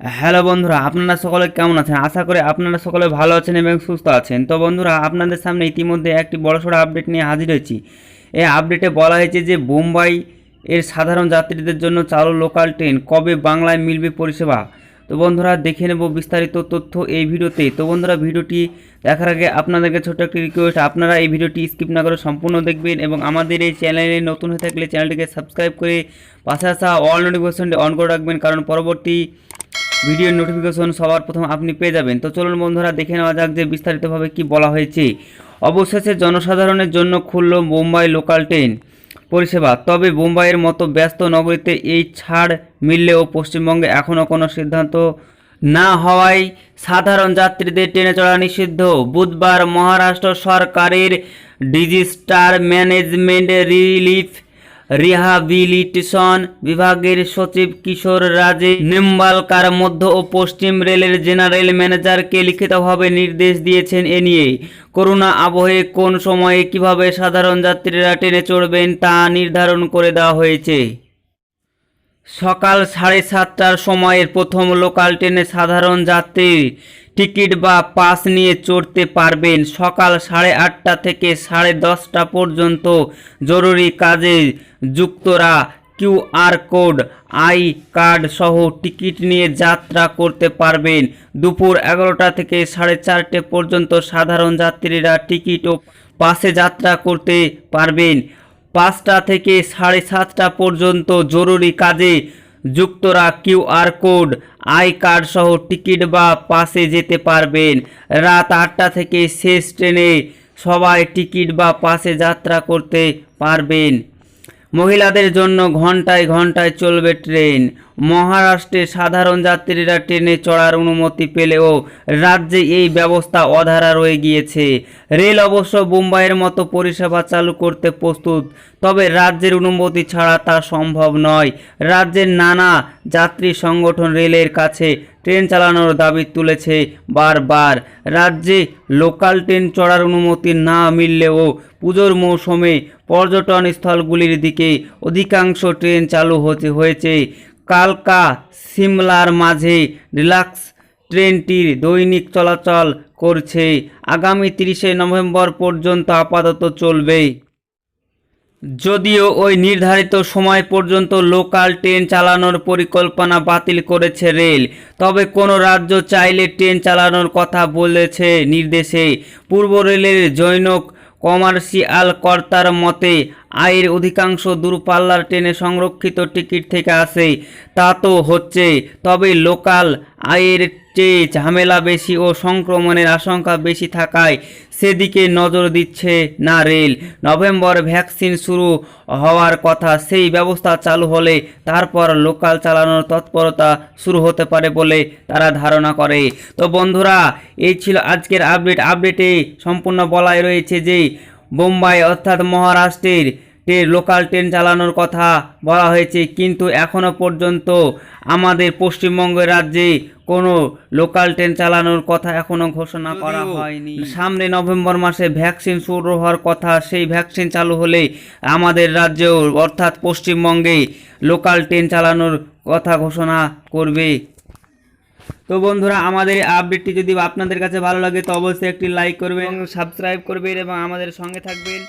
Hello বন্ধুরা, আপনারা সকলে কেমন আছেন? আশা করি আপনারা সকলে ভালো আছেন এবং সুস্থ আছেন। তো বন্ধুরা, আপনাদের সামনে ইতিমধ্যে একটি বড়সড় আপডেট নিয়ে হাজির হয়েছি। এই আপডেটে বলা হয়েছে যে বোম্বাই এর সাধারণ যাত্রীদের জন্য চালু লোকাল ট্রেন কবে বাংলায় মিলবে পরিষেবা। তো বন্ধুরা, দেখে নেব বিস্তারিত তথ্য এই ভিডিওতে। তো বন্ধুরা, ভিডিওটি দেখার আগে আপনাদেরকে ছোট্ট একটি রিকোয়েস্ট, আপনারা এই ভিডিওটি স্কিপ না করে সম্পূর্ণ দেখবেন এবং আমাদের এই চ্যানেলে নতুন হয়ে থাকলে চ্যানেলটিকে সাবস্ক্রাইব করে পাশে আসা অল নোটিফিকেশনটি অন করে রাখবেন, কারণ পরবর্তী ভিডিওর নোটিফিকেশন সবার প্রথম আপনি পেয়ে যাবেন। তো চলুন বন্ধুরা, দেখে নেওয়া যাক যে বিস্তারিতভাবে কি বলা হয়েছে। অবশেষে জনসাধারণের জন্য খুলল মুম্বাই লোকাল ট্রেন পরিষেবা। তবে মুম্বাইয়ের মতো ব্যস্ত নগরীতে এই ছাড় মিললেও পশ্চিমবঙ্গে এখনও কোনো সিদ্ধান্ত না হওয়ায় সাধারণ যাত্রীদের ট্রেনে চড়া নিষিদ্ধ। বুধবার মহারাষ্ট্র সরকারের ডিজাস্টার ম্যানেজমেন্ট রিলিফ রিহাবিলিটেশন বিভাগের সচিব কিশোর রাজে নিম্বালকার মধ্য ও পশ্চিম রেলের জেনারেল ম্যানেজারকে লিখিতভাবে নির্দেশ দিয়েছেন। এ নিয়ে করোনা আবহে কোন সময়ে কিভাবে সাধারণ যাত্রীরা ট্রেনে চড়বেন তা নির্ধারণ করে দেওয়া হয়েছে। সকাল 7:30টার সময়ের প্রথম লোকাল ট্রেনে সাধারণ যাত্রীর টিকিট বা পাস নিয়ে চড়তে পারবেন। সকাল 8:30 থেকে 10:30 পর্যন্ত জরুরি কাজে যুক্তরা কিউআর কোড, আই কার্ড সহ টিকিট নিয়ে যাত্রা করতে পারবেন। দুপুর 11টা থেকে 4:30 পর্যন্ত সাধারণ যাত্রীরা টিকিট ও পাসে যাত্রা করতে পারবেন। 5টা থেকে 7:30 পর্যন্ত জরুরি কাজে যুক্তরা কিউআর কোড, আই কার্ড সহ টিকিট বা পাসে যেতে পারবেন। রাত 8টা থেকে শেষ ট্রেনে সবাই টিকিট বা পাসে যাত্রা করতে পারবেন। মহিলাদের জন্য ঘন্টায় ঘন্টায় চলবে ট্রেন। মহারাষ্ট্রে সাধারণ যাত্রীরা ট্রেনে চড়ার অনুমতি পেলেও রাজ্যে এই ব্যবস্থা অধারা রয়ে গিয়েছে। রেল অবশ্য মুম্বাইয়ের মতো পরিষেবা চালু করতে প্রস্তুত, তবে রাজ্যের অনুমতি ছাড়া তা সম্ভব নয়। রাজ্যের নানা যাত্রী সংগঠন রেলের কাছে ট্রেন চালানোর দাবি তুলেছে বারবার। রাজ্যে লোকাল ট্রেন চড়ার অনুমতি না মিললেও পুজোর মৌসুমে পর্যটন স্থলগুলির দিকে অধিকাংশ ট্রেন চালু হয়েছে। কালকা সিমলার মাঝে ডিলাক্স ট্রেনটির দৈনিক চলাচল করছে। আগামী 30শে নভেম্বর পর্যন্ত আপাতত চলবে। যদিও ওই নির্ধারিত সময় পর্যন্ত লোকাল ট্রেন চালানোর পরিকল্পনা বাতিল করেছে রেল, তবে কোনো রাজ্য চাইলে ট্রেন চালানোর কথা বলেছে নির্দেশে। পূর্ব রেলের জনৈক কমার্শিয়াল কর্তার মতে, আয়ের অধিকাংশ দূরপাল্লার ট্রেনে সংরক্ষিত টিকিট থেকে আসে। তা তো হচ্ছে, তবে লোকাল আয়ের চেয়ে ঝামেলা বেশি ও সংক্রমণের আশঙ্কা বেশি থাকায় সেদিকে নজর দিচ্ছে না রেল। নভেম্বর ভ্যাকসিন শুরু হওয়ার কথা, সেই ব্যবস্থা চালু হলে তারপর লোকাল চালানোর তৎপরতা শুরু হতে পারে বলে তারা ধারণা করে। তো বন্ধুরা, এই ছিল আজকের আপডেটে সম্পূর্ণ বলাই রয়েছে যে বোম্বাই অর্থাৎ মহারাষ্ট্রের লোকাল ট্রেন চালানোর কথা বলা হয়েছে, কিন্তু এখনও পর্যন্ত আমাদের পশ্চিমবঙ্গ রাজ্যে কোনো লোকাল ট্রেন চালানোর কথা এখনও ঘোষণা করা হয়নি। সামনে নভেম্বর মাসে ভ্যাকসিন শুরু হওয়ার কথা, সেই ভ্যাকসিন চালু হলে আমাদের রাজ্যেও অর্থাৎ পশ্চিমবঙ্গে লোকাল ট্রেন চালানোর কথা ঘোষণা করবে। তো বন্ধুরা, আমাদের এই আপডেটটি যদি আপনাদের কাছে ভালো লাগে তো অবশ্যই একটি লাইক করবেন, সাবস্ক্রাইব করবেন এবং আমাদের সঙ্গে থাকবেন।